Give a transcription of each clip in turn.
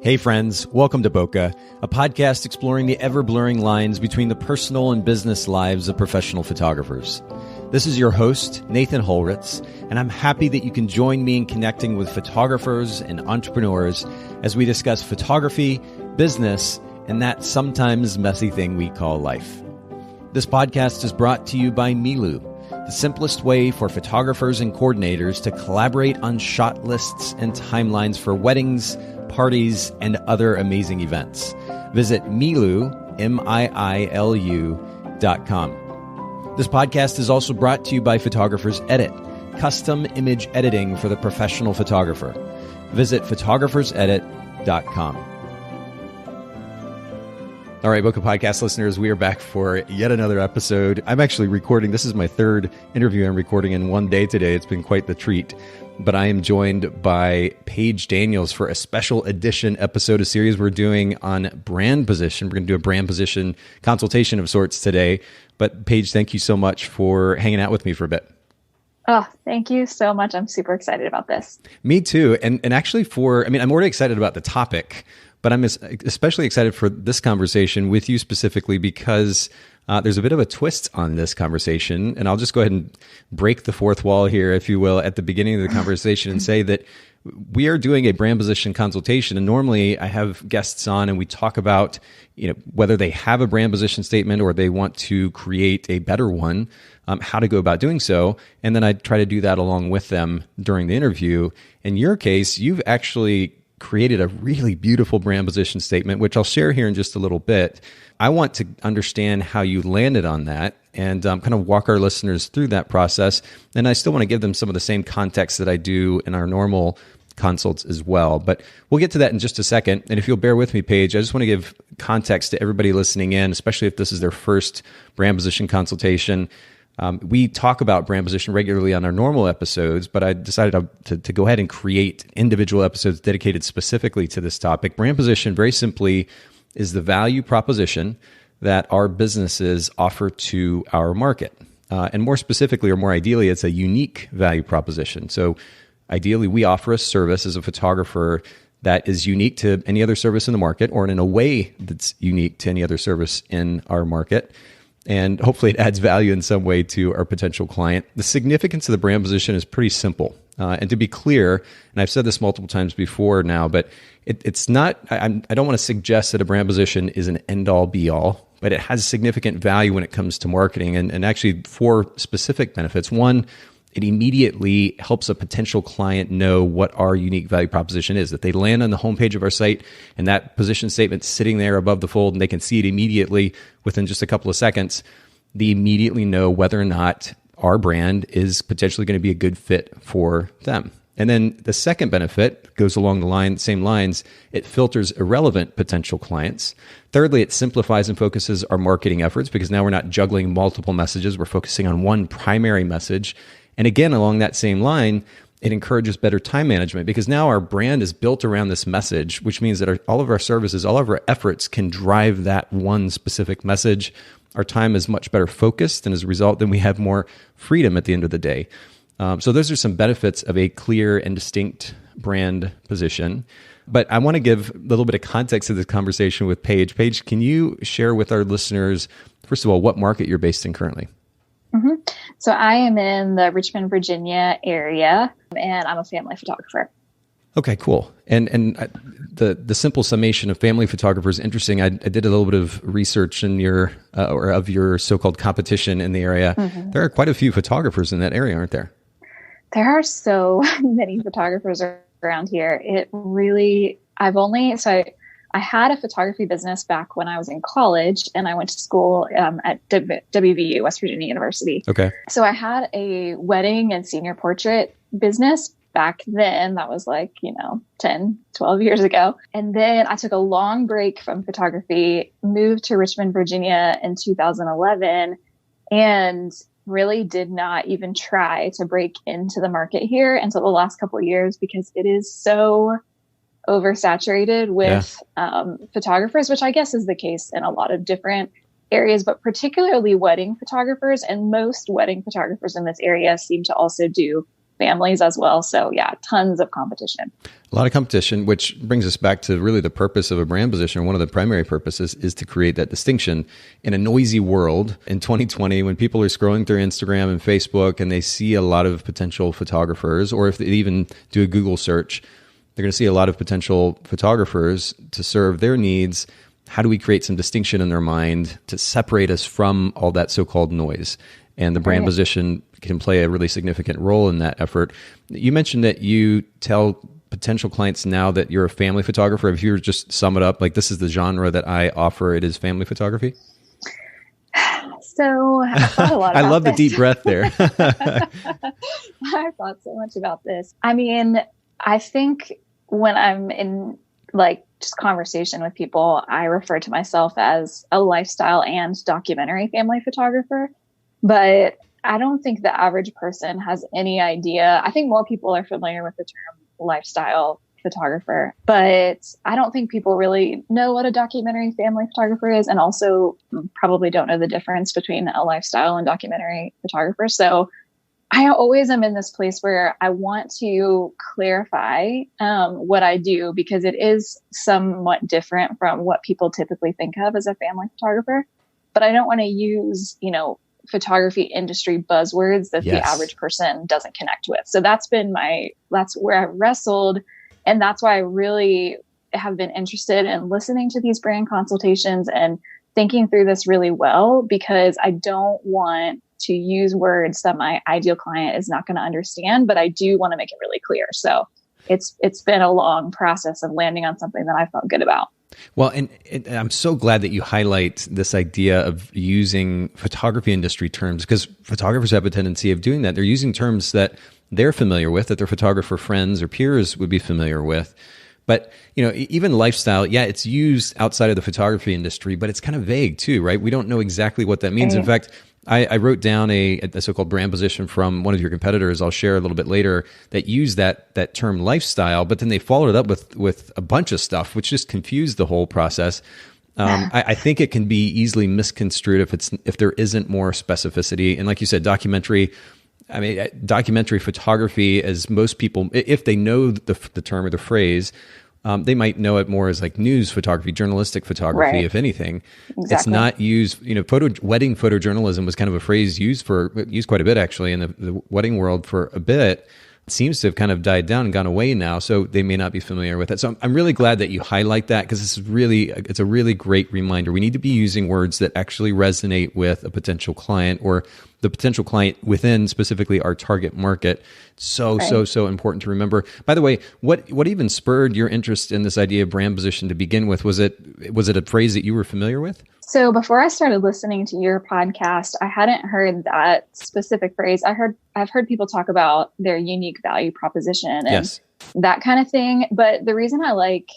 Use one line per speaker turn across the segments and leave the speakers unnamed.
Hey friends, welcome to Bokeh, a podcast exploring the ever-blurring lines between the personal and business lives of professional photographers. This is your host, Nathan Holritz, and I'm happy that you can join me in connecting with photographers and entrepreneurs as we discuss photography, business, and that sometimes messy thing we call life. This podcast is brought to you by Milu, the simplest way for photographers and coordinators to collaborate on shot lists and timelines for weddings, parties, and other amazing events. Visit Milu, MIILU.com. This podcast is also brought to you by Photographers Edit, custom image editing for the professional photographer. Visit photographersedit.com. All right, Bokeh Podcast listeners, we are back for yet another episode. I'm actually recording. This is my third interview I'm recording in one day today. It's been quite the treat. But I am joined by Paige Daniels for a special edition episode, a series we're doing on brand position. We're going to do a brand position consultation of sorts today. But Paige, thank you so much for hanging out with me for a bit.
Oh, thank you so much. I'm super excited about this.
Me too. And actually I'm already excited about the topic, but I'm especially excited for this conversation with you specifically because there's a bit of a twist on this conversation. And I'll just go ahead and break the fourth wall here, if you will, at the beginning of the conversation and say that we are doing a brand position consultation. And normally I have guests on and we talk about, whether they have a brand position statement or they want to create a better one, how to go about doing so. And then I try to do that along with them during the interview. In your case, you've actually created a really beautiful brand position statement, which I'll share here in just a little bit. I want to understand how you landed on that and kind of walk our listeners through that process. And I still want to give them some of the same context that I do in our normal consults as well. But we'll get to that in just a second. And if you'll bear with me, Paige, I just want to give context to everybody listening in, especially if this is their first brand position consultation. We talk about brand position regularly on our normal episodes, but I decided to go ahead and create individual episodes dedicated specifically to this topic. Brand position, very simply, is the value proposition that our businesses offer to our market. And more specifically, or more ideally, it's a unique value proposition. So ideally, we offer a service as a photographer that is unique to any other service in the market, or in a way that's unique to any other service in our market. And hopefully it adds value in some way to our potential client. The significance of the brand position is pretty simple. And to be clear, and I've said this multiple times before now, but it's not, I don't want to suggest that a brand position is an end-all be-all, but it has significant value when it comes to marketing, and actually 4 specific benefits. One, it immediately helps a potential client know what our unique value proposition is. That they land on the homepage of our site and that position statement's sitting there above the fold and they can see it immediately within just a couple of seconds. They immediately know whether or not our brand is potentially going to be a good fit for them. And then the second benefit goes along the same lines. It filters irrelevant potential clients. Thirdly, it simplifies and focuses our marketing efforts because now we're not juggling multiple messages. We're focusing on one primary message. And again, along that same line, it encourages better time management because now our brand is built around this message, which means that all of our services, all of our efforts can drive that one specific message. Our time is much better focused, and as a result, then we have more freedom at the end of the day. So those are some benefits of a clear and distinct brand position. But I want to give a little bit of context to this conversation with Paige. Paige, can you share with our listeners, first of all, what market you're based in currently?
Mm-hmm. So I am in the Richmond, Virginia area, and I'm a family photographer.
Okay, cool. And the simple summation of family photographer is interesting. I did a little bit of research in your so-called competition in the area. Mm-hmm. There are quite a few photographers in that area, aren't there?
There are so many photographers around here. I had a photography business back when I was in college, and I went to school at WVU, West Virginia University.
Okay.
So I had a wedding and senior portrait business back then. That was 10, 12 years ago. And then I took a long break from photography, moved to Richmond, Virginia in 2011, and really did not even try to break into the market here until the last couple of years because it is so oversaturated with photographers, which I guess is the case in a lot of different areas, but particularly wedding photographers. And most wedding photographers in this area seem to also do families as well. So yeah, tons of competition.
A lot of competition, which brings us back to really the purpose of a brand position. One of the primary purposes is to create that distinction in a noisy world in 2020 when people are scrolling through Instagram and Facebook and they see a lot of potential photographers, or if they even do a Google search, they're going to see a lot of potential photographers to serve their needs. How do we create some distinction in their mind to separate us from all that so-called noise? And the brand position can play a really significant role in that effort. You mentioned that you tell potential clients now that you're a family photographer. If you were just sum it up, like this is the genre that I offer, it is family photography.
So I thought a lot about
I love
this.
the deep breath there.
I thought so much about this. I mean, I think when I'm in like just conversation with people, I refer to myself as a lifestyle and documentary family photographer. But I don't think the average person has any idea. I think more people are familiar with the term lifestyle photographer, but I don't think people really know what a documentary family photographer is, and also probably don't know the difference between a lifestyle and documentary photographer. So I always am in this place where I want to clarify what I do, because it is somewhat different from what people typically think of as a family photographer. But I don't want to use, photography industry buzzwords that the average person doesn't connect with. So that's where I wrestled. And that's why I really have been interested in listening to these brand consultations and thinking through this really well, because I don't want to use words that my ideal client is not going to understand, but I do want to make it really clear. So it's been a long process of landing on something that I felt good about.
Well, and I'm so glad that you highlight this idea of using photography industry terms, because photographers have a tendency of doing that. They're using terms that they're familiar with, that their photographer friends or peers would be familiar with. But, even lifestyle, it's used outside of the photography industry, but it's kind of vague too, right? We don't know exactly what that means. In fact, I wrote down a so-called brand position from one of your competitors, I'll share a little bit later, that used that term lifestyle, but then they followed it up with a bunch of stuff, which just confused the whole process. I think it can be easily misconstrued if there isn't more specificity. And like you said, documentary photography, as most people, if they know the term or the phrase, they might know it more as like news photography, journalistic photography, right, if anything. Exactly. It's not used, wedding photojournalism was kind of a phrase used quite a bit actually in the wedding world for a bit. It seems to have kind of died down and gone away now, so they may not be familiar with it. So I'm really glad that you highlight that, because it's a really great reminder. We need to be using words that actually resonate with a potential client, or the potential client within specifically our target market. So important to remember. By the way, what even spurred your interest in this idea of brand position to begin with? Was it a phrase that you were familiar with?
So before I started listening to your podcast, I hadn't heard that specific phrase. I've heard people talk about their unique value proposition and that kind of thing. But the reason I like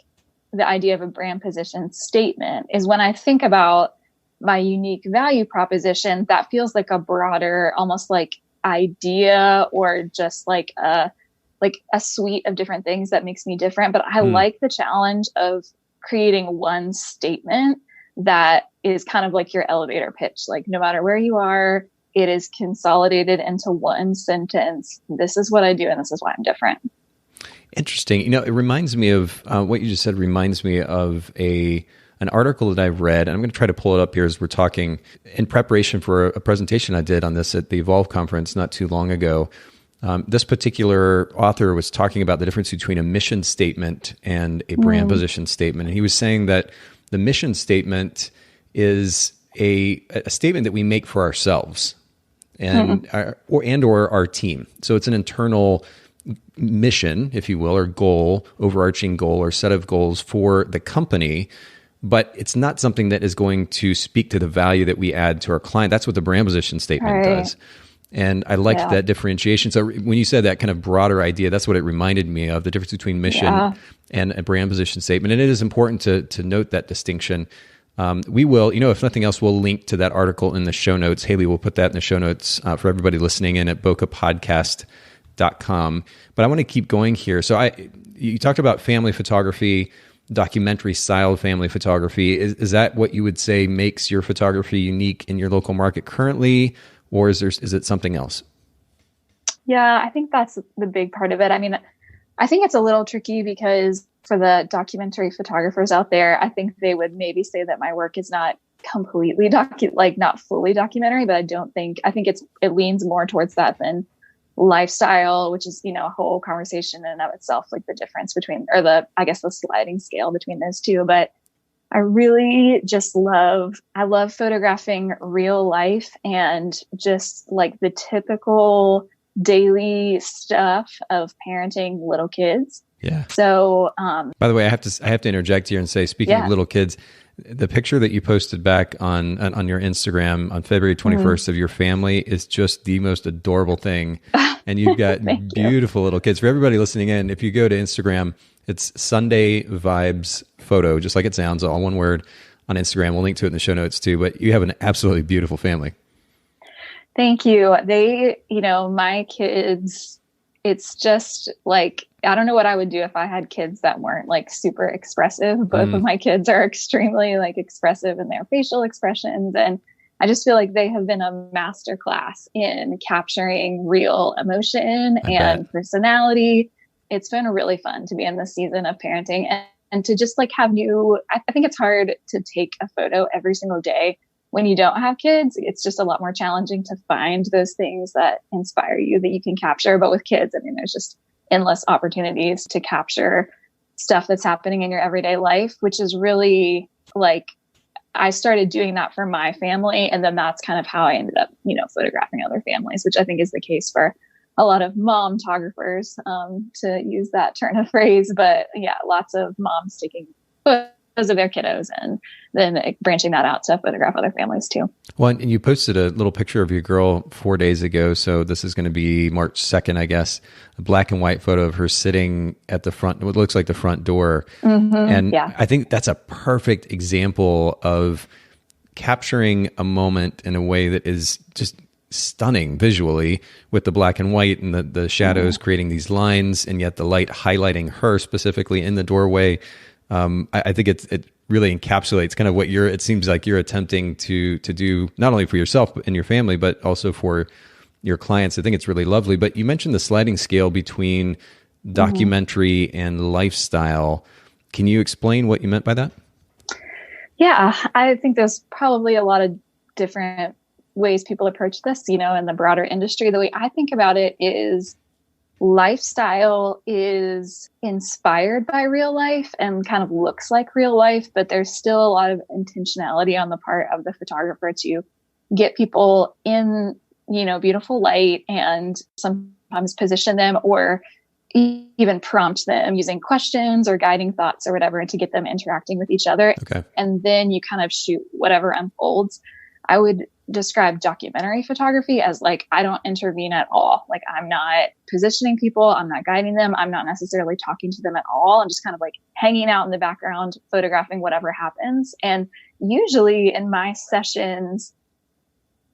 the idea of a brand position statement is when I think about my unique value proposition, that feels like a broader, almost like idea, or just like a suite of different things that makes me different. But I like the challenge of creating one statement that is kind of like your elevator pitch. Like no matter where you are, it is consolidated into one sentence. This is what I do, and this is why I'm different.
Interesting. It reminds me of what you just said. Reminds me of an article that I've read, and I'm going to try to pull it up here as we're talking, in preparation for a presentation I did on this at the Evolve conference not too long ago. This particular author was talking about the difference between a mission statement and a brand position statement. And he was saying that the mission statement is a statement that we make for ourselves and or our team. So it's an internal mission, if you will, or goal, overarching goal or set of goals for the company. But it's not something that is going to speak to the value that we add to our client. That's what the brand position statement does. And I liked that differentiation. So when you said that kind of broader idea, that's what it reminded me of, the difference between mission and a brand position statement. And it is important to note that distinction. We will, if nothing else, we'll link to that article in the show notes. Haley will put that in the show notes for everybody listening in at bokehpodcast.com. But I want to keep going here. So you talked about family photography, documentary style family photography. Is that what you would say makes your photography unique in your local market currently? Or is it something else?
Yeah, I think that's the big part of it. I mean, I think it's a little tricky because for the documentary photographers out there, I think they would maybe say that my work is not completely not fully documentary, but I think it leans more towards that than lifestyle, which is, a whole conversation in and of itself, like the difference between, or I guess the sliding scale between those two. But I really just I love photographing real life and just like the typical daily stuff of parenting little kids.
Yeah.
So,
by the way, I have to interject here and say, speaking of little kids, the picture that you posted back on your Instagram on February 21st of your family is just the most adorable thing. And you've got beautiful little kids. For everybody listening in, if you go to Instagram, it's Sunday Vibes Photo, just like it sounds, all one word on Instagram. We'll link to it in the show notes too. But you have an absolutely beautiful family.
Thank you. My kids, it's just like, I don't know what I would do if I had kids that weren't like super expressive. Both of my kids are extremely like expressive in their facial expressions. And I just feel like they have been a master class in capturing real emotion and personality. It's been really fun to be in this season of parenting and to just like have I think it's hard to take a photo every single day when you don't have kids. It's just a lot more challenging to find those things that inspire you that you can capture. But with kids, I mean, there's just endless opportunities to capture stuff that's happening in your everyday life, which is really like, I started doing that for my family. And then that's kind of how I ended up, photographing other families, which I think is the case for a lot of mom-tographers, to use that turn of phrase. But yeah, lots of moms taking photos of their kiddos and then branching that out to photograph other families too.
Well, and you posted a little picture of your girl 4 days ago. So this is going to be March 2nd, I guess, a black and white photo of her sitting at the front, what looks like the front door. And I think that's a perfect example of capturing a moment in a way that is just stunning visually, with the black and white and the shadows creating these lines, and yet the light highlighting her specifically in the doorway. I think it really encapsulates kind of what it seems like you're attempting to do, not only for yourself and your family, but also for your clients. I think it's really lovely. But you mentioned the sliding scale between documentary and lifestyle. Can you explain what you meant by that?
Yeah, I think there's probably a lot of different ways people approach this, in the broader industry. The way I think about it is lifestyle is inspired by real life and kind of looks like real life, but there's still a lot of intentionality on the part of the photographer to get people in, beautiful light and sometimes position them or even prompt them using questions or guiding thoughts or whatever to get them interacting with each other.
Okay.
And then you kind of shoot whatever unfolds. I would describe documentary photography as like, I don't intervene at all. Like, I'm not positioning people. I'm not guiding them. I'm not necessarily talking to them at all. I'm just kind of like hanging out in the background, photographing whatever happens. And usually in my sessions,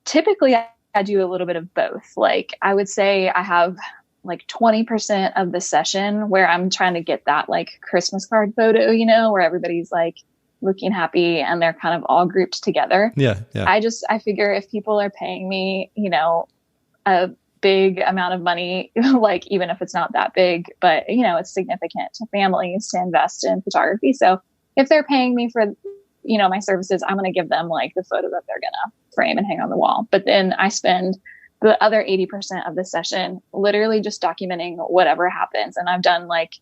typically I do a little bit of both. Like, I would say I have like 20% of the session where I'm trying to get that like Christmas card photo, where everybody's like looking happy and they're kind of all grouped together.
Yeah.
I figure if people are paying me, a big amount of money, like even if it's not that big, but it's significant to families to invest in photography. So if they're paying me for, my services, I'm going to give them like the photo that they're going to frame and hang on the wall. But then I spend the other 80% of the session literally just documenting whatever happens. And I've done like,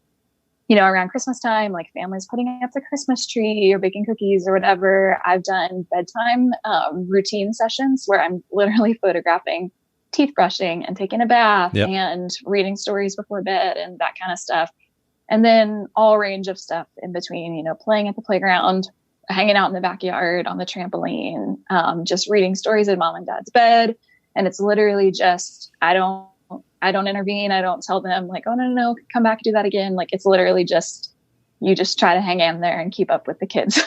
around Christmas time, like families putting up the Christmas tree or baking cookies or whatever. I've done bedtime routine sessions where I'm literally photographing teeth brushing and taking a bath and reading stories before bed and that kind of stuff. And then all range of stuff in between, playing at the playground, hanging out in the backyard on the trampoline, just reading stories in mom and dad's bed. And it's literally just, I don't intervene. I don't tell them like, oh, no, come back and do that again. Like, it's literally just, you just try to hang in there and keep up with the kids.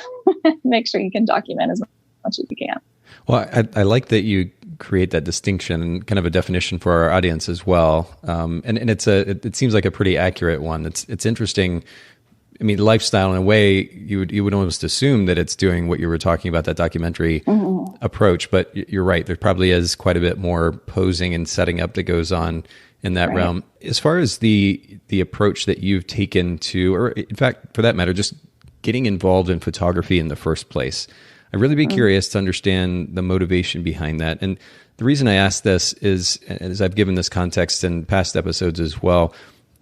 Make sure you can document as much as you can.
Well, I like that you create that distinction and kind of a definition for our audience as well. And it seems like a pretty accurate one. It's interesting. I mean, lifestyle in a way, you would almost assume that it's doing what you were talking about, that documentary approach. But you're right. There probably is quite a bit more posing and setting up that goes on in that realm. As far as the approach that you've taken to, or in fact, for that matter, just getting involved in photography in the first place, I'd really be curious to understand the motivation behind that. And the reason I ask this is, as I've given this context in past episodes as well,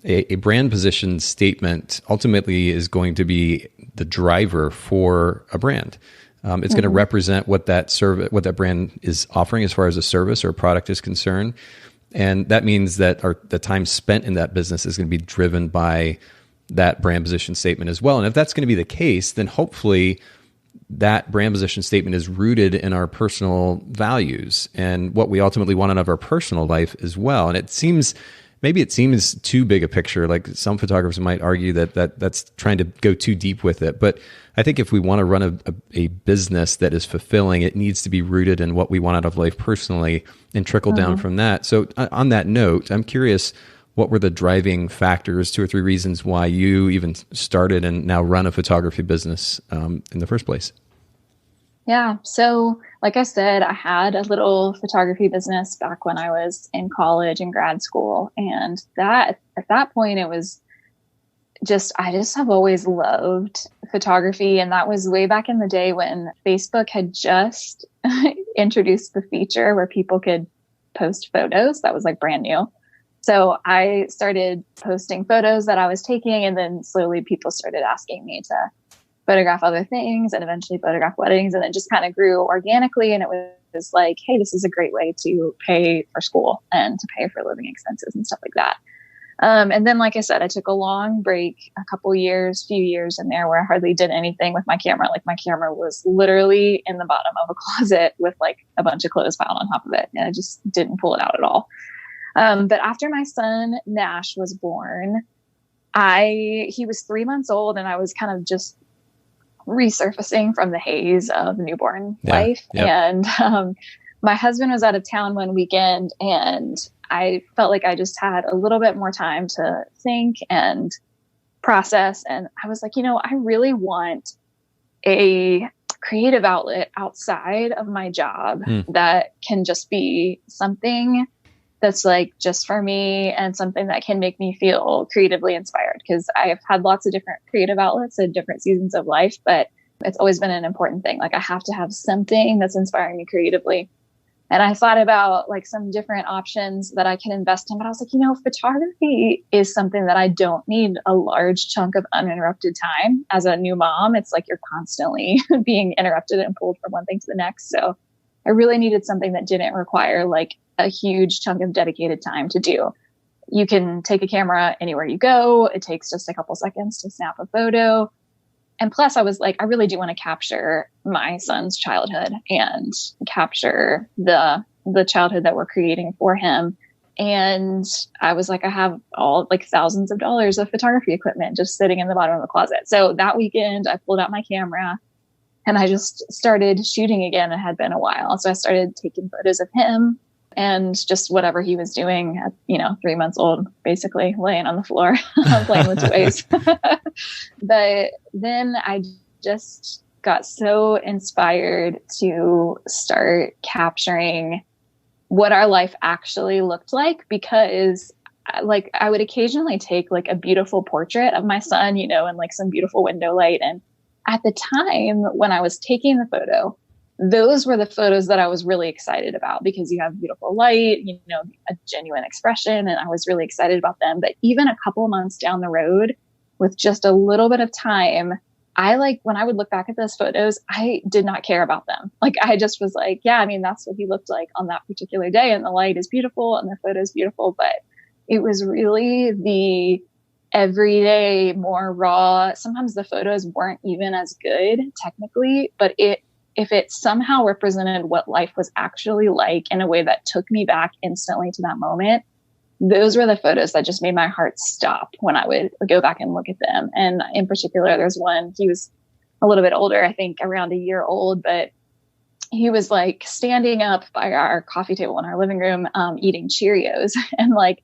a brand position statement ultimately is going to be the driver for a brand. It's going to represent what that brand is offering as far as a service or a product is concerned. And that means that the time spent in that business is going to be driven by that brand position statement as well. And if that's going to be the case, then hopefully that brand position statement is rooted in our personal values and what we ultimately want out of our personal life as well. And maybe it seems too big a picture. Like some photographers might argue that's trying to go too deep with it. But I think if we want to run a business that is fulfilling, it needs to be rooted in what we want out of life personally and trickle down from that. So on that note, I'm curious, what were the driving factors, 2 or 3 reasons why you even started and now run a photography business in the first place?
Yeah. So like I said, I had a little photography business back when I was in college and grad school. And at that point, it was I just have always loved photography. And that was way back in the day when Facebook had just introduced the feature where people could post photos. That was like brand new. So I started posting photos that I was taking, and then slowly people started asking me to photograph other things and eventually photograph weddings. And it just kind of grew organically. And it was like, hey, this is a great way to pay for school and to pay for living expenses and stuff like that. And then, like I said, I took a long break, few years in there where I hardly did anything with my camera. Like my camera was literally in the bottom of a closet with like a bunch of clothes piled on top of it. And I just didn't pull it out at all. But after my son, Nash, was born, he was 3 months old, and I was kind of just resurfacing from the haze of newborn life. Yep. And my husband was out of town one weekend, and I felt like I just had a little bit more time to think and process. And I was like, I really want a creative outlet outside of my job that can just be something that's like just for me and something that can make me feel creatively inspired. Because I've had lots of different creative outlets at different seasons of life, but it's always been an important thing. Like I have to have something that's inspiring me creatively. And I thought about like some different options that I can invest in, but I was like, photography is something that I don't need a large chunk of uninterrupted time. As a new mom, it's like you're constantly being interrupted and pulled from one thing to the next. So I really needed something that didn't require like a huge chunk of dedicated time to do. You can take a camera anywhere you go. It takes just a couple seconds to snap a photo. And plus I was like, I really do want to capture my son's childhood and capture the childhood that we're creating for him. And I was like, I have all like thousands of dollars of photography equipment just sitting in the bottom of the closet. So that weekend I pulled out my camera and I just started shooting again. It had been a while. So I started taking photos of him and just whatever he was doing at, 3 months old, basically laying on the floor, playing with toys. But then I just got so inspired to start capturing what our life actually looked like, because like I would occasionally take like a beautiful portrait of my son, and like some beautiful window light. And at the time when I was taking the photo, those were the photos that I was really excited about, because you have beautiful light, a genuine expression. And I was really excited about them. But even a couple of months down the road, with just a little bit of time, when I would look back at those photos, I did not care about them. Like, I just was like, yeah, that's what he looked like on that particular day. And the light is beautiful and the photo is beautiful. But it was really the everyday, more raw. Sometimes the photos weren't even as good technically, but if it somehow represented what life was actually like in a way that took me back instantly to that moment, those were the photos that just made my heart stop when I would go back and look at them. And in particular, there's one, he was a little bit older, I think around a year old, but he was like standing up by our coffee table in our living room, eating Cheerios. And like,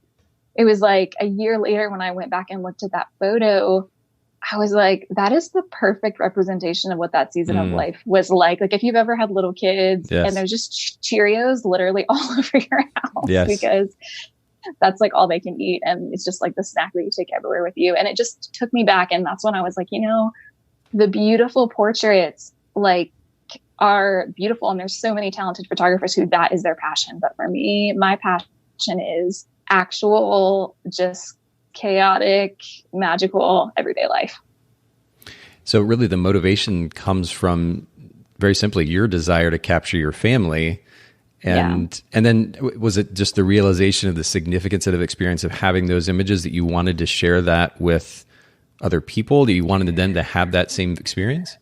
it was like a year later when I went back and looked at that photo, I was like, that is the perfect representation of what that season of life was like. Like if you've ever had little kids and there's just Cheerios literally all over your house because that's like all they can eat. And it's just like the snack that you take everywhere with you. And it just took me back. And that's when I was like, the beautiful portraits like are beautiful. And there's so many talented photographers who that is their passion. But for me, my passion is actual, just chaotic, magical, everyday life.
So really the motivation comes from very simply your desire to capture your family. And then was it just the realization of the significance of the experience of having those images that you wanted to share that with other people? Do you wanted them to have that same experience?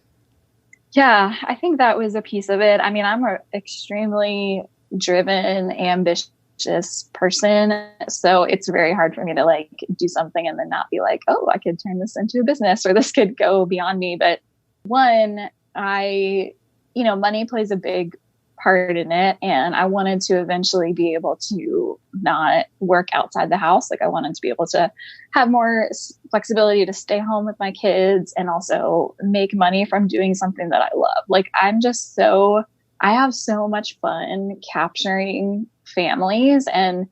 Yeah, I think that was a piece of it. I mean, I'm an extremely driven, ambitious person. So it's very hard for me to like do something and then not be like, oh, I could turn this into a business or this could go beyond me. But one, money plays a big part in it. And I wanted to eventually be able to not work outside the house. Like I wanted to be able to have more flexibility to stay home with my kids and also make money from doing something that I love. Like I have so much fun capturing families and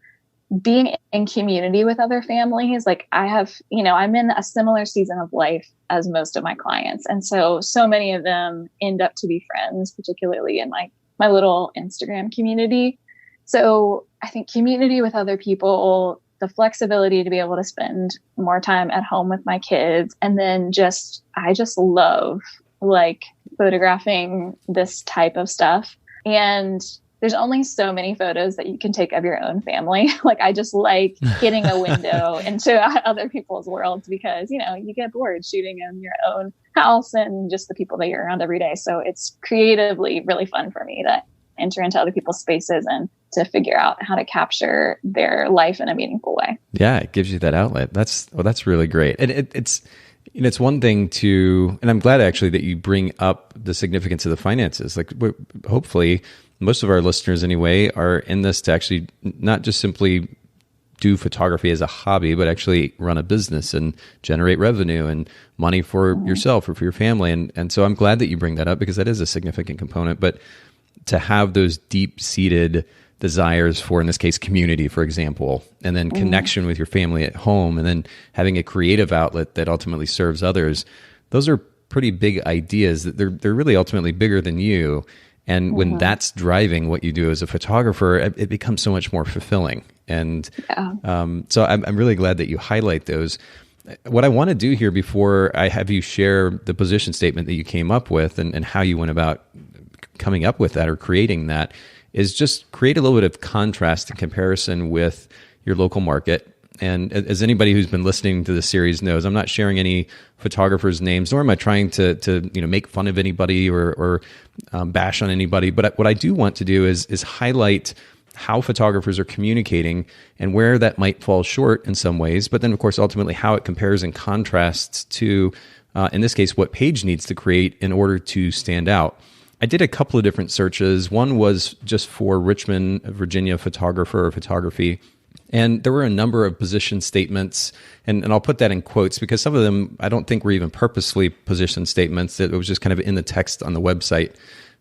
being in community with other families. Like I have, I'm in a similar season of life as most of my clients. And so many of them end up to be friends, particularly in my little Instagram community. So I think community with other people, the flexibility to be able to spend more time at home with my kids. And then I just love like photographing this type of stuff. And there's only so many photos that you can take of your own family. Like I just like getting a window into other people's worlds because, you get bored shooting in your own house and just the people that you're around every day. So it's creatively really fun for me to enter into other people's spaces and to figure out how to capture their life in a meaningful way.
Yeah, it gives you that outlet. That's really great. And it's one thing and I'm glad actually that you bring up the significance of the finances. Like hopefully most of our listeners anyway are in this to actually not just simply do photography as a hobby, but actually run a business and generate revenue and money for yourself or for your family. And so I'm glad that you bring that up because that is a significant component. But to have those deep-seated desires for, in this case, community, for example, and then connection with your family at home, and then having a creative outlet that ultimately serves others, those are pretty big ideas. That they're really ultimately bigger than you. And when that's driving what you do as a photographer, it becomes so much more fulfilling. And so I'm really glad that you highlight those. What I want to do here before I have you share the position statement that you came up with and how you went about coming up with that or creating that is just create a little bit of contrast and comparison with your local market. And as anybody who's been listening to this series knows, I'm not sharing any photographers' names, nor am I trying to make fun of anybody or bash on anybody. But what I do want to do is highlight how photographers are communicating and where that might fall short in some ways. But then, of course, ultimately how it compares and contrasts to, in this case, what Paige needs to create in order to stand out. I did a couple of different searches. One was just for Richmond, Virginia photographer or photography. And there were a number of position statements, and I'll put that in quotes because some of them I don't think were even purposely position statements. It was just kind of in the text on the website.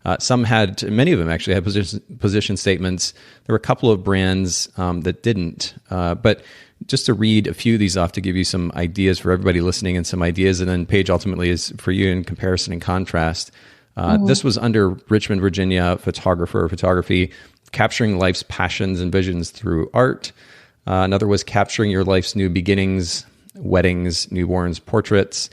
Many of them actually had position statements. There were a couple of brands that didn't. But just to read a few of these off to give you some ideas for everybody listening and some ideas, and then Paige ultimately is for you in comparison and contrast. This was under Richmond, Virginia photographer or photography, capturing life's passions and visions through art. Another was capturing your life's new beginnings, weddings, newborns, portraits.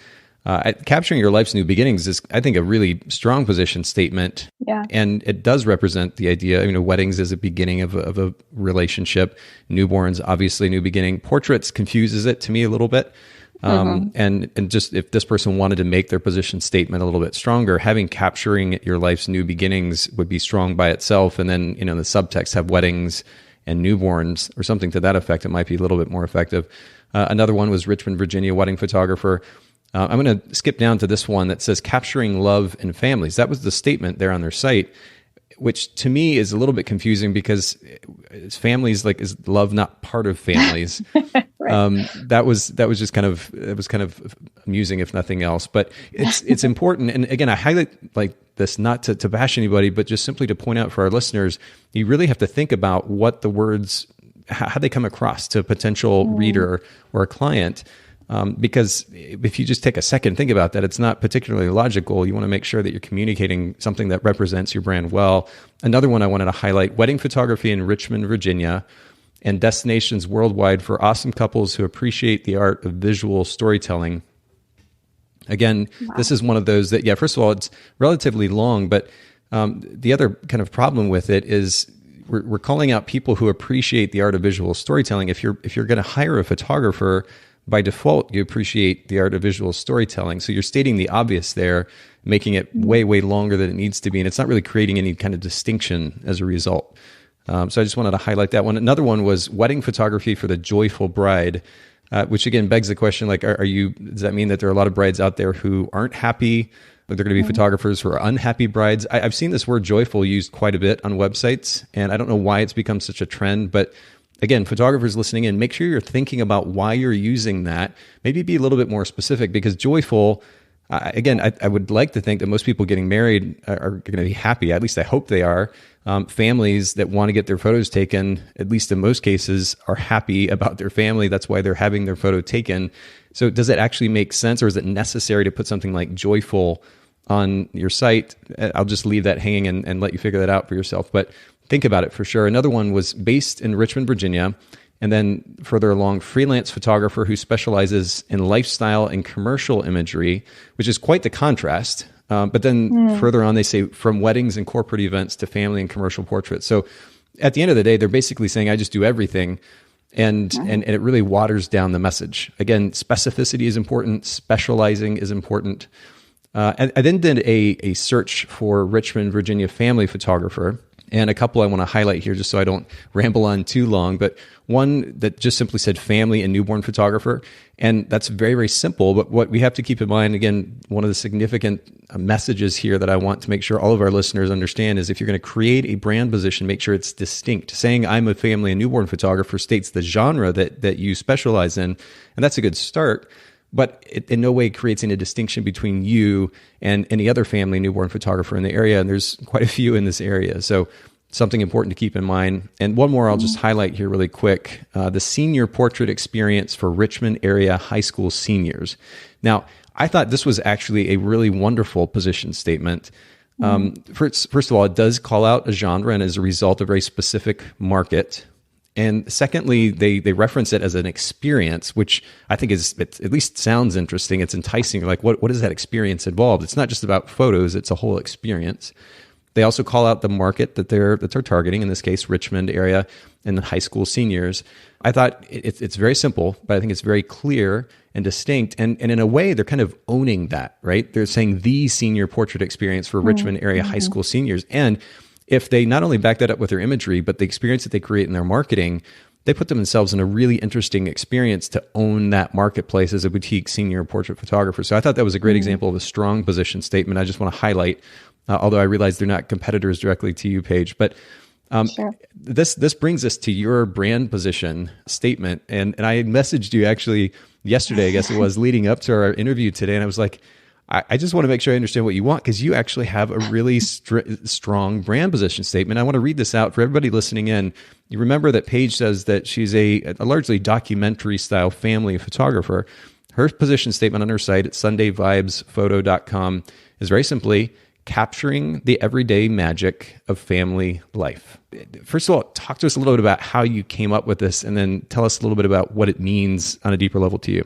Capturing your life's new beginnings is, I think, a really strong position statement.
Yeah.
And it does represent the idea, weddings is a beginning of a relationship. Newborns, obviously, new beginning. Portraits confuses it to me a little bit. And just if this person wanted to make their position statement a little bit stronger, capturing your life's new beginnings would be strong by itself. And then, the subtext have weddings and newborns or something to that effect. It might be a little bit more effective. Another one was Richmond, Virginia wedding photographer. I'm going to skip down to this one that says capturing love in families. That was the statement there on their site, which to me is a little bit confusing because it's families, like, is love not part of families? Right. That was just kind of amusing, if nothing else. But it's important. And again, I highlight like this not to bash anybody, but just simply to point out for our listeners, you really have to think about what the words how they come across to a potential reader or a client. Because if you just take a second, think about that, it's not particularly logical. You want to make sure that you're communicating something that represents your brand well. Another one I wanted to highlight, wedding photography in Richmond, Virginia, and destinations worldwide for awesome couples who appreciate the art of visual storytelling. Again, This is one of those that, first of all, it's relatively long, but the other kind of problem with it is we're calling out people who appreciate the art of visual storytelling. If you're going to hire a photographer, by default, you appreciate the art of visual storytelling. So you're stating the obvious there, making it way, way longer than it needs to be. And it's not really creating any kind of distinction as a result. So I just wanted to highlight that one. Another one was wedding photography for the joyful bride, which again begs the question, like, does that mean that there are a lot of brides out there who aren't happy? They're going to be photographers who are unhappy brides? I've seen this word joyful used quite a bit on websites, and I don't know why it's become such a trend, but again, photographers listening in, make sure you're thinking about why you're using that. Maybe be a little bit more specific, because joyful, again, I would like to think that most people getting married are going to be happy. At least I hope they are. Families that want to get their photos taken, at least in most cases, are happy about their family. That's why they're having their photo taken. So does it actually make sense, or is it necessary to put something like joyful on your site? I'll just leave that hanging and let you figure that out for yourself. But think about it for sure. Another one was based in Richmond, Virginia, and then further along, freelance photographer who specializes in lifestyle and commercial imagery, which is quite the contrast. But then further on, they say from weddings and corporate events to family and commercial portraits. So at the end of the day, they're basically saying, I just do everything. And it really waters down the message. Again, specificity is important. Specializing is important. I then did a search for Richmond, Virginia family photographer. And a couple I want to highlight here just so I don't ramble on too long, but one that just simply said family and newborn photographer. And that's very, very simple. But what we have to keep in mind, again, one of the significant messages here that I want to make sure all of our listeners understand is if you're going to create a brand position, make sure it's distinct. Saying I'm a family and newborn photographer states the genre that you specialize in, and that's a good start. But it in no way creates any distinction between you and any other family newborn photographer in the area. And there's quite a few in this area. So something important to keep in mind. And one more I'll just highlight here really quick. The senior portrait experience for Richmond area high school seniors. Now, I thought this was actually a really wonderful position statement. First of all, it does call out a genre and as a result, a very specific market. And secondly, they reference it as an experience, which I think it at least sounds interesting. It's enticing. Like, what does that experience involve? It's not just about photos; it's a whole experience. They also call out the market that they're targeting. In this case, Richmond area and the high school seniors. I thought it's very simple, but I think it's very clear and distinct. And in a way, they're kind of owning that, right? They're saying the senior portrait experience for Richmond area high school seniors. And if they not only back that up with their imagery, but the experience that they create in their marketing, they put themselves in a really interesting experience to own that marketplace as a boutique senior portrait photographer. So I thought that was a great example of a strong position statement. I just want to highlight, although I realize they're not competitors directly to you, Paige, but sure. This brings us to your brand position statement. And I messaged you actually yesterday, I guess it was, leading up to our interview today. And I was like, I just want to make sure I understand what you want, because you actually have a really strong brand position statement. I want to read this out for everybody listening in. You remember that Paige says that she's a largely documentary style family photographer. Her position statement on her site at sundaybvibesphoto.com is very simply capturing the everyday magic of family life. First of all, talk to us a little bit about how you came up with this, and then tell us a little bit about what it means on a deeper level to you.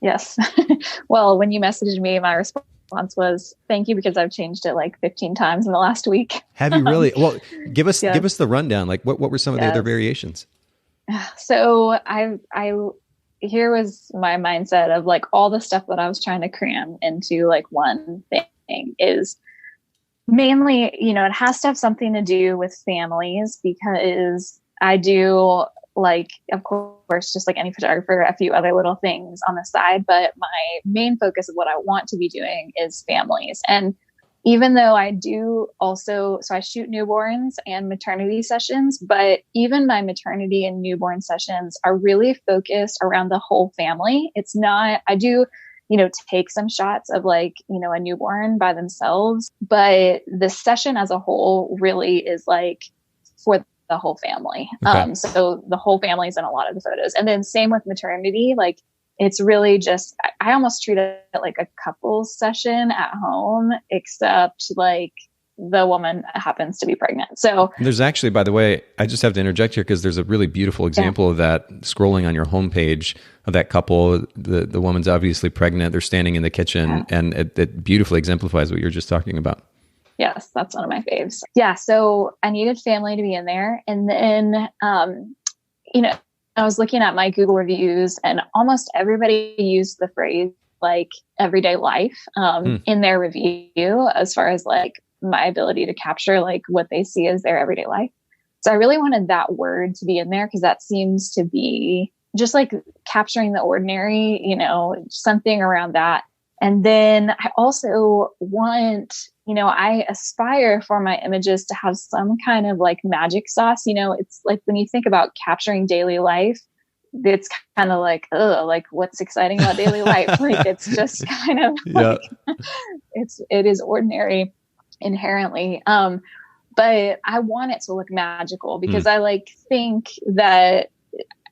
Yes. Well, when you messaged me, my response was, thank you, because I've changed it like 15 times in the last week.
Have you really? Well, give us the rundown. Like what were some of the other variations?
So here was my mindset of like all the stuff that I was trying to cram into like one thing is mainly, it has to have something to do with families, because I do, like, of course, just like any photographer, a few other little things on the side, but my main focus of what I want to be doing is families. And even though I do also, so I shoot newborns and maternity sessions, but even my maternity and newborn sessions are really focused around the whole family. It's not, I do, take some shots of like, a newborn by themselves, but the session as a whole really is like for the the whole family.
Okay.
So the whole family is in a lot of the photos. And then same with maternity. Like it's really just, I almost treat it like a couples session at home, except like the woman happens to be pregnant. So
there's actually, by the way, I just have to interject here because there's a really beautiful example of that scrolling on your homepage of that couple. The woman's obviously pregnant. They're standing in the kitchen and it beautifully exemplifies what you're just talking about.
Yes, that's one of my faves. Yeah. So I needed family to be in there. And then, I was looking at my Google reviews and almost everybody used the phrase like everyday life in their review as far as like my ability to capture like what they see as their everyday life. So I really wanted that word to be in there because that seems to be just like capturing the ordinary, something around that. And then I also want, I aspire for my images to have some kind of like magic sauce. It's like when you think about capturing daily life, it's kind of like, like what's exciting about daily life? Like it's just kind of like, it is ordinary inherently. But I want it to look magical because I like think that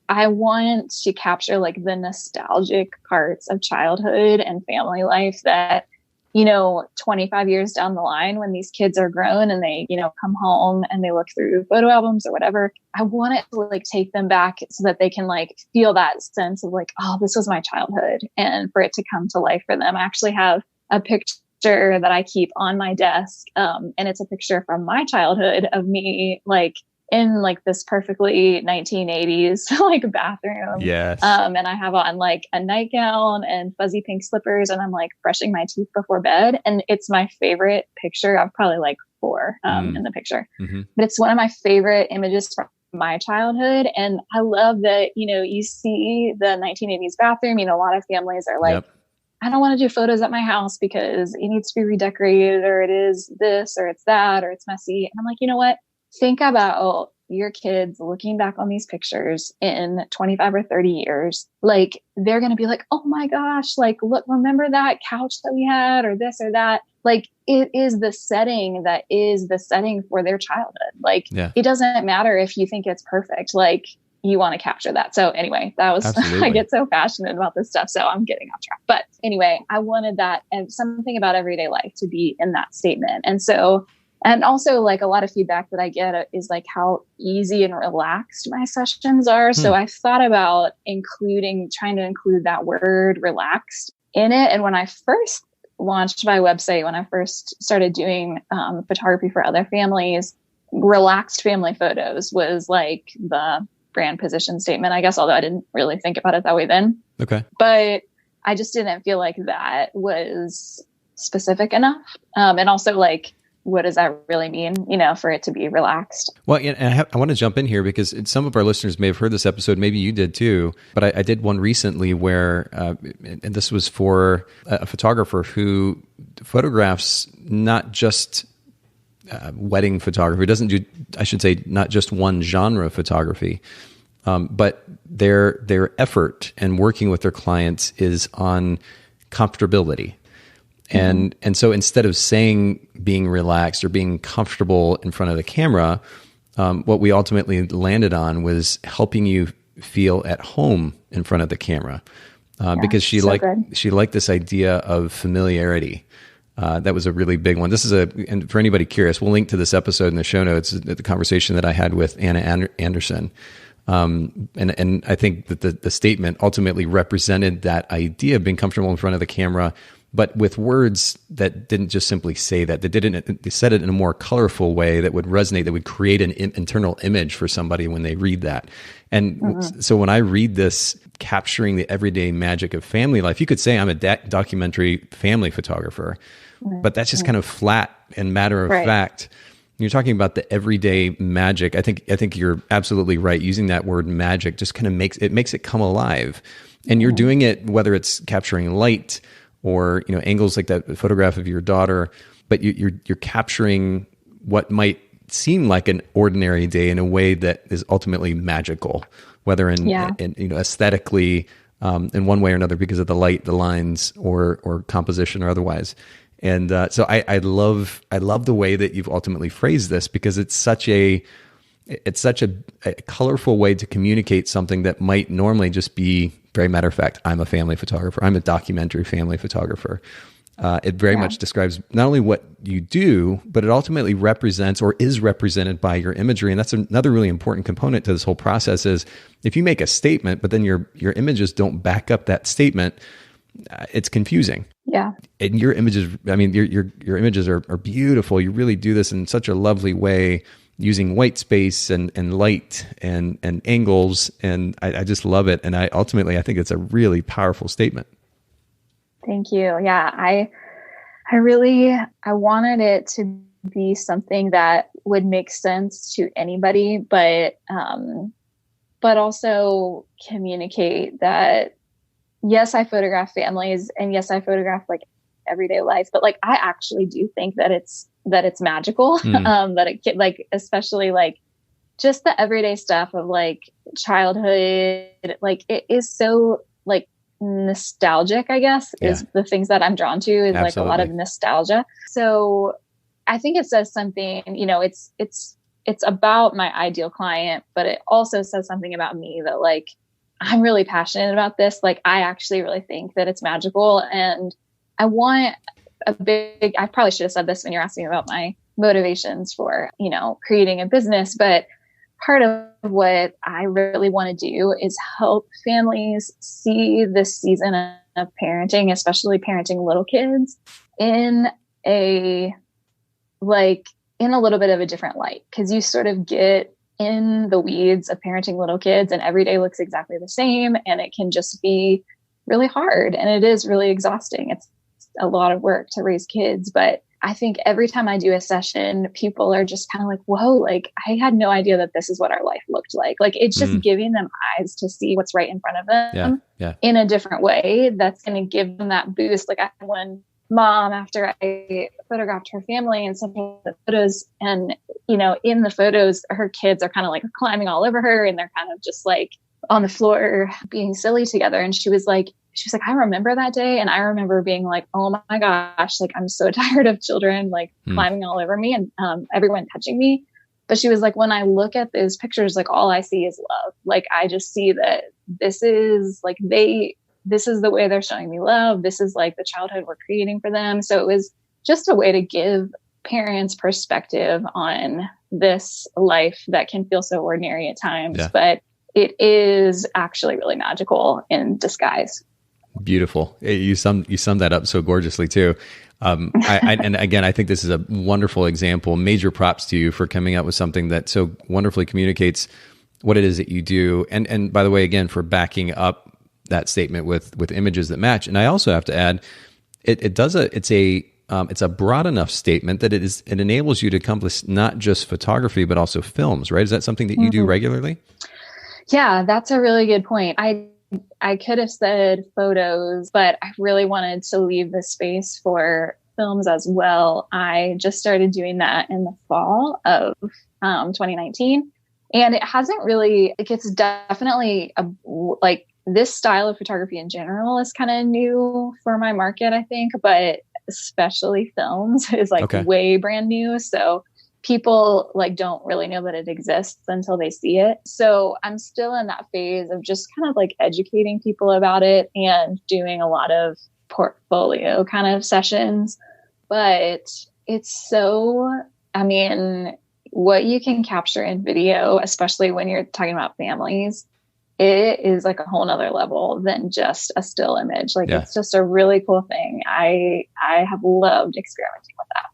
I want to capture like the nostalgic parts of childhood and family life that, 25 years down the line when these kids are grown and they, come home and they look through photo albums or whatever, I want it to like take them back so that they can like feel that sense of like, oh, this was my childhood, and for it to come to life for them. I actually have a picture that I keep on my desk. And it's a picture from my childhood of me, like in like this perfectly 1980s like bathroom.
Yes.
And I have on like a nightgown and fuzzy pink slippers, and I'm like brushing my teeth before bed. And it's my favorite picture. I've probably like 4 in the picture, but it's one of my favorite images from my childhood. And I love that, you see the 1980s bathroom. A lot of families are like, I don't want to do photos at my house because it needs to be redecorated, or it is this, or it's that, or it's messy. And I'm like, you know what? Think about your kids looking back on these pictures in 25 or 30 years. Like they're going to be like, oh my gosh, like, look, remember that couch that we had, or this or that. Like it is the setting that is the setting for their childhood. Like it doesn't matter if you think it's perfect. Like you want to capture that. So anyway, that was, I get so passionate about this stuff. So I'm getting off track. But anyway, I wanted that and something about everyday life to be in that statement. And also like a lot of feedback that I get is like how easy and relaxed my sessions are. So I thought about trying to include that word relaxed in it. And when I first launched my website, when I first started doing photography for other families, relaxed family photos was like the brand position statement, I guess, although I didn't really think about it that way then.
Okay.
But I just didn't feel like that was specific enough. And also like, what does that really mean, for it to be relaxed?
Well, and I want to jump in here because some of our listeners may have heard this episode. Maybe you did too. But I did one recently where, and this was for a photographer who photographs not just wedding photography. Doesn't do, I should say, not just one genre of photography, but their effort and working with their clients is on comfortability. And so instead of saying being relaxed or being comfortable in front of the camera, what we ultimately landed on was helping you feel at home in front of the camera, because she liked this idea of familiarity. That was a really big one. And for anybody curious, we'll link to this episode in the show notes, the conversation that I had with Anna Anderson. And I think that the statement ultimately represented that idea of being comfortable in front of the camera, but with words that didn't just simply say that. They said it in a more colorful way that would resonate, that would create an internal image for somebody when they read that. And so when I read this, capturing the everyday magic of family life, you could say I'm a documentary family photographer, but that's just kind of flat and matter of fact. You're talking about the everyday magic. I think you're absolutely right. Using that word magic just kind of makes it come alive. And you're doing it, whether it's capturing light or angles like that photograph of your daughter, but you're capturing what might seem like an ordinary day in a way that is ultimately magical, whether in aesthetically, in one way or another, because of the light, the lines, or composition or otherwise. And so I love the way that you've ultimately phrased this, because it's such a it's such a colorful way to communicate something that might normally just be very matter of fact. I'm a family photographer. I'm a documentary family photographer. It very much describes not only what you do, but it ultimately represents or is represented by your imagery. And that's another really important component to this whole process is if you make a statement, but then your images don't back up that statement, it's confusing.
Yeah.
And your images, I mean, your images are beautiful. You really do this in such a lovely way using white space and light and angles. And I just love it. And I think it's a really powerful statement.
Thank you. Yeah, I wanted it to be something that would make sense to anybody, but also communicate that yes, I photograph families and yes, I photograph like everyday life, but like I actually do think that it's magical. That it like especially like just the everyday stuff of like childhood, like it is so like nostalgic, I guess, is the things that I'm drawn to is like a lot of nostalgia. So I think it says something, it's about my ideal client, but it also says something about me that like, I'm really passionate about this. Like, I actually really think that it's magical. And I want I probably should have said this when you're asking about my motivations for, creating a business, but part of what I really want to do is help families see this season of parenting, especially parenting little kids, in a little bit of a different light. Because you sort of get in the weeds of parenting little kids and every day looks exactly the same. And it can just be really hard. And it is really exhausting. It's a lot of work to raise kids. But I think every time I do a session, people are just kind of like, whoa, like I had no idea that this is what our life looked like. Like it's just giving them eyes to see what's right in front of them in a different way. That's going to give them that boost. Like I had one mom after I photographed her family and sent her the photos, and, in the photos, her kids are kind of like climbing all over her and they're kind of just like on the floor being silly together. And she was like, I remember that day. And I remember being like, oh my gosh, like, I'm so tired of children, like climbing all over me and everyone touching me. But she was like, when I look at those pictures, like all I see is love. Like, I just see that this is like, this is the way they're showing me love. This is like the childhood we're creating for them. So it was just a way to give parents perspective on this life that can feel so ordinary at times, but it is actually really magical in disguise.
Beautiful. You summed that up so gorgeously too. And again, I think this is a wonderful example. Major props to you for coming up with something that so wonderfully communicates what it is that you do. And by the way, again, for backing up that statement with images that match. And I also have to add, it's a broad enough statement that it enables you to accomplish not just photography, but also films, right? Is that something that you do regularly?
Yeah, that's a really good point. I could have said photos, but I really wanted to leave the space for films as well. I just started doing that in the fall of 2019. And it hasn't really, it's definitely like this style of photography in general is kind of new for my market, I think, but especially films is like way brand new. So people like don't really know that it exists until they see it. So I'm still in that phase of just kind of like educating people about it and doing a lot of portfolio kind of sessions. But it's so, I mean, what you can capture in video, especially when you're talking about families, it is like a whole nother level than just a still image. Like it's just a really cool thing. I have loved experimenting with that.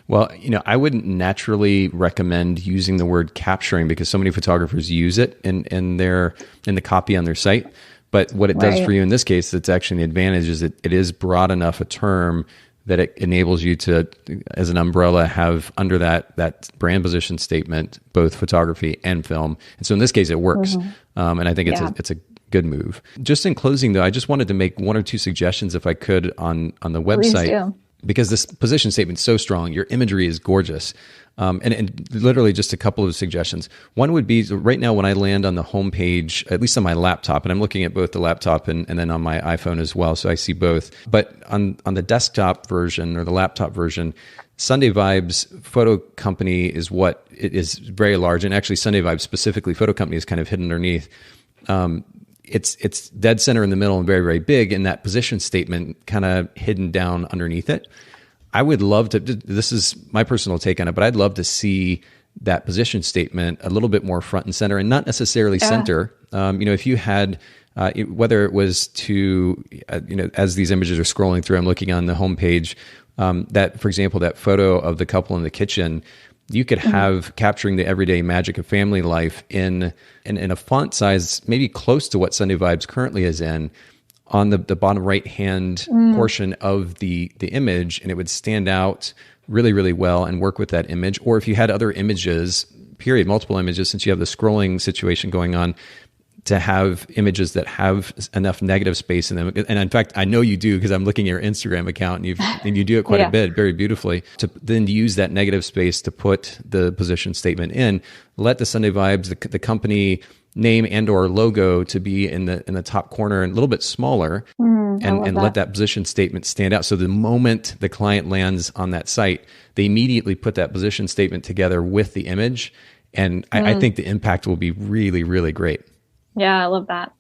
Well, I wouldn't naturally recommend using the word capturing because so many photographers use it in the copy on their site. But what it does for you in this case, it's actually an advantage is it is broad enough a term that it enables you to, as an umbrella, have under that brand position statement, both photography and film. And so in this case, it works. And I think it's a good move. Just in closing though, I just wanted to make one or two suggestions if I could on the website. because this position statement is so strong. Your imagery is gorgeous. And literally just a couple of suggestions. One would be right now when I land on the homepage, at least on my laptop, and I'm looking at both the laptop and then on my iPhone as well, so I see both. But on the desktop version or the laptop version, Sunday Vibes Photo Company is what it is, very large. And actually Sunday Vibes specifically, Photo Company is kind of hidden underneath. It's dead center in the middle and very, very big, and that position statement kind of hidden down underneath it. I would love to, this is my personal take on it, but I'd love to see that position statement a little bit more front and center and not necessarily center. If you had, whether it was to, as these images are scrolling through, I'm looking on the homepage, that, for example, that photo of the couple in the kitchen, you could have capturing the everyday magic of family life in a font size maybe close to what Sunday Vibes currently is in, on the bottom right-hand portion of the image, and it would stand out really, really well and work with that image. Or if you had other images, multiple images, since you have the scrolling situation going on, to have images that have enough negative space in them. And in fact, I know you do because I'm looking at your Instagram account and you do it quite a bit, very beautifully, to then use that negative space to put the position statement in. Let the Sunday Vibes, the company name and or logo to be in the top corner and a little bit smaller, and let that position statement stand out. So the moment the client lands on that site, they immediately put that position statement together with the image. And I think the impact will be really, really great.
Yeah, I love that.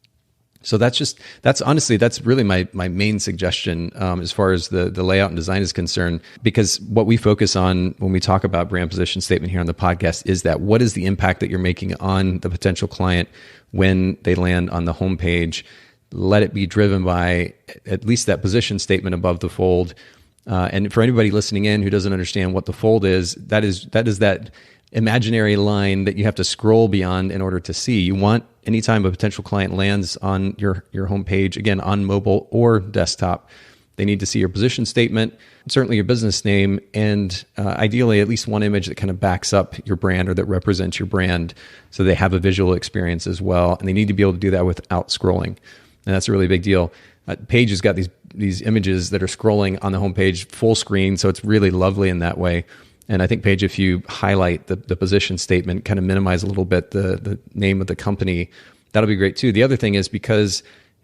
So that's honestly really my main suggestion as far as the layout and design is concerned, because what we focus on when we talk about brand position statement here on the podcast is that what is the impact that you're making on the potential client when they land on the homepage. Let it be driven by at least that position statement above the fold. And for anybody listening in who doesn't understand what the fold is, that is that imaginary line that you have to scroll beyond in order to see. You want, anytime a potential client lands on your homepage, again, on mobile or desktop, they need to see your position statement, certainly your business name, and ideally at least one image that kind of backs up your brand or that represents your brand, so they have a visual experience as well. And they need to be able to do that without scrolling. And that's a really big deal. Paige has got these images that are scrolling on the homepage full screen, so it's really lovely in that way. And I think, Paige, if you highlight the position statement, kind of minimize a little bit the name of the company, that'll be great too. The other thing is, because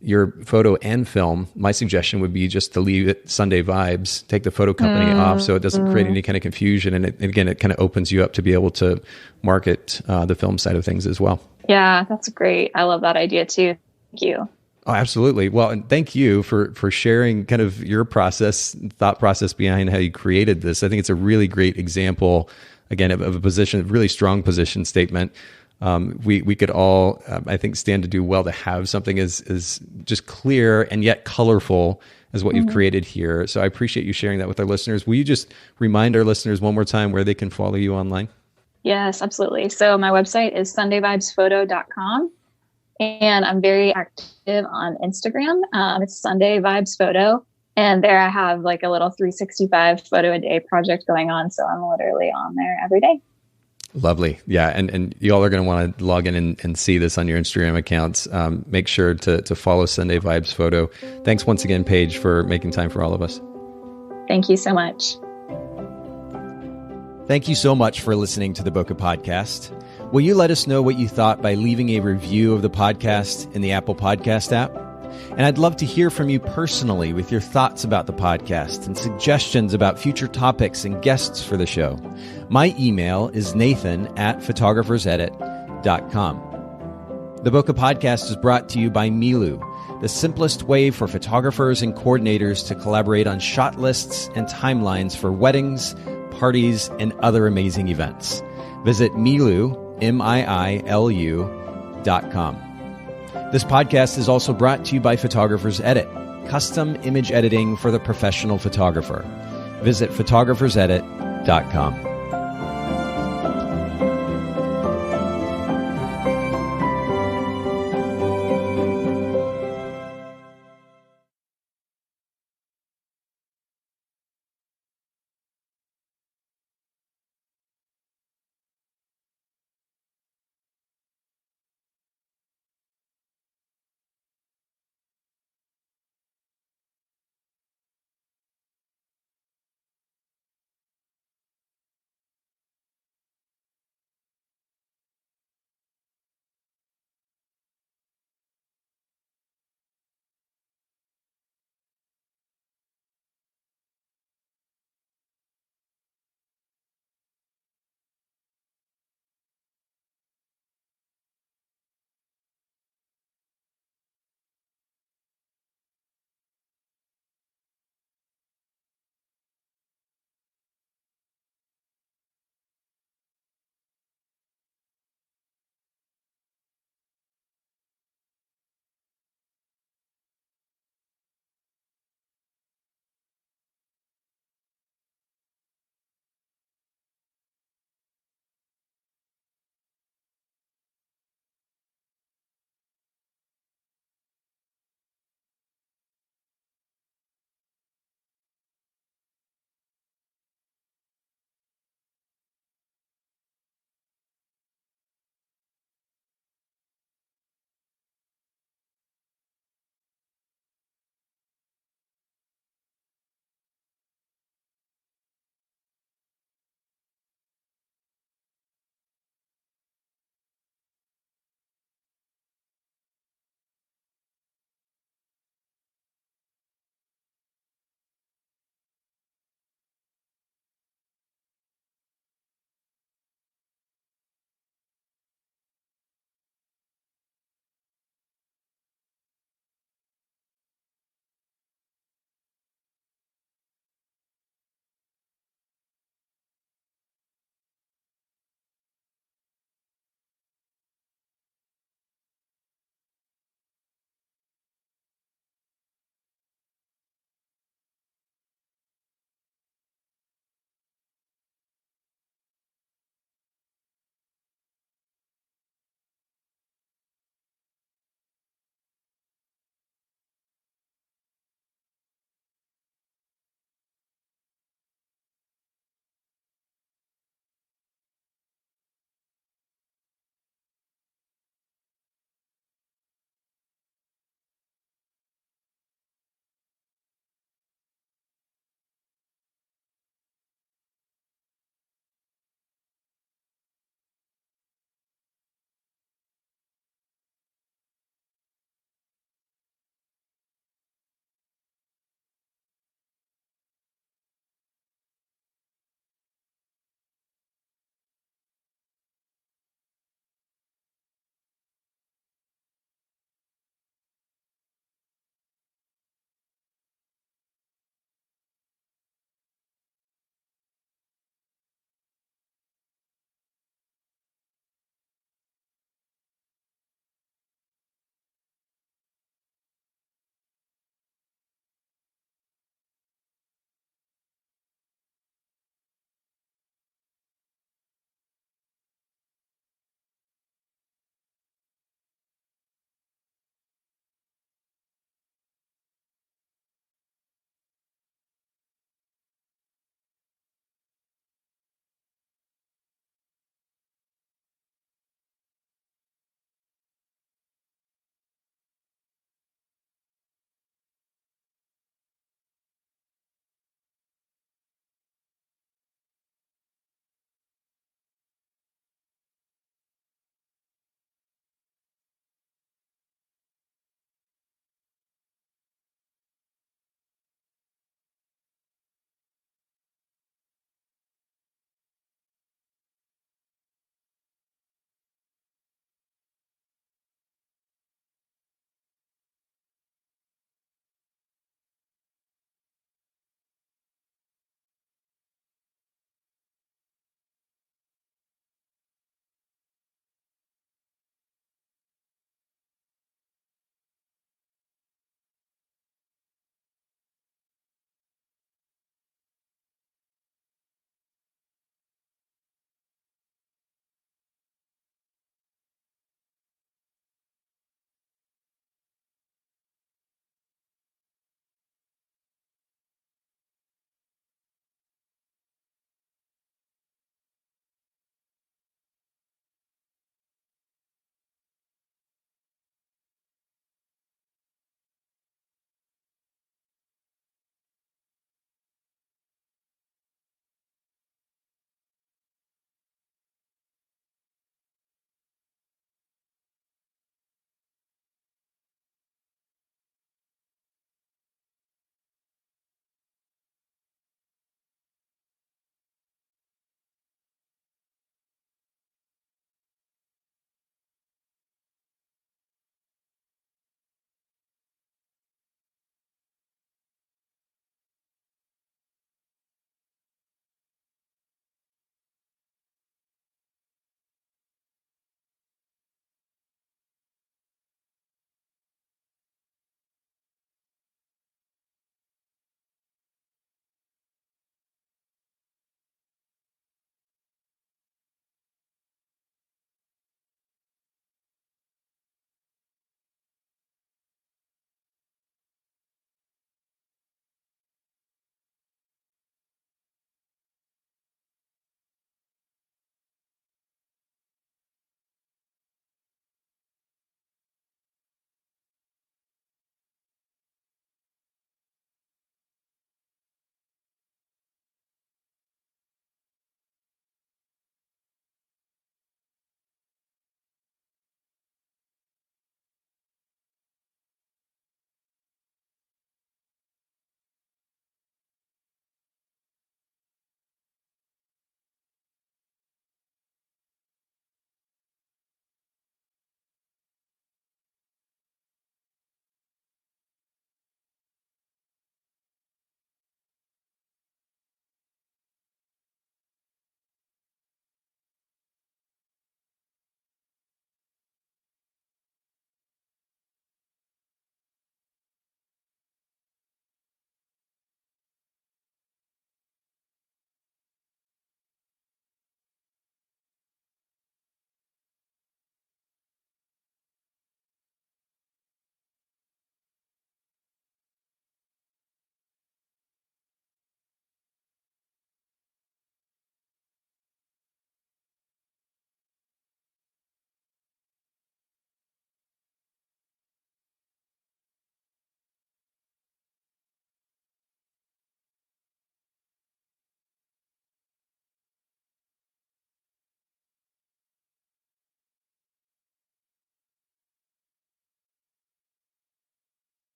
your photo and film, my suggestion would be just to leave it Sunday Vibes, take the photo company off so it doesn't create any kind of confusion. And it kind of opens you up to be able to market the film side of things as well. Yeah,
that's great. I love that idea too. Thank you.
Oh, absolutely. Well, and thank you for sharing kind of your thought process behind how you created this. I think it's a really great example, again, of a really strong position statement. We could all, I think, stand to do well to have something as just clear and yet colorful as what you've created here. So I appreciate you sharing that with our listeners. Will you just remind our listeners one more time where they can follow you online?
Yes, absolutely. So my website is sundayvibesphoto.com. And I'm very active on Instagram. It's Sunday Vibes Photo. And there I have like a little 365 photo a day project going on. So I'm literally on there every day.
Lovely. Yeah. And you all are going to want to log in and see this on your Instagram accounts. Make sure to follow Sunday Vibes Photo. Thanks once again, Paige, for making time for all of us.
Thank you so much.
Thank you so much for listening to the Bokeh Podcast. Will you let us know what you thought by leaving a review of the podcast in the Apple Podcast app? And I'd love to hear from you personally with your thoughts about the podcast and suggestions about future topics and guests for the show. My email is nathan@photographersedit.com. The Bokeh Podcast is brought to you by Milu, the simplest way for photographers and coordinators to collaborate on shot lists and timelines for weddings, parties, and other amazing events. Visit Milu, MIILU.com. This podcast is also brought to you by Photographers Edit, custom image editing for the professional photographer. Visit photographersedit.com.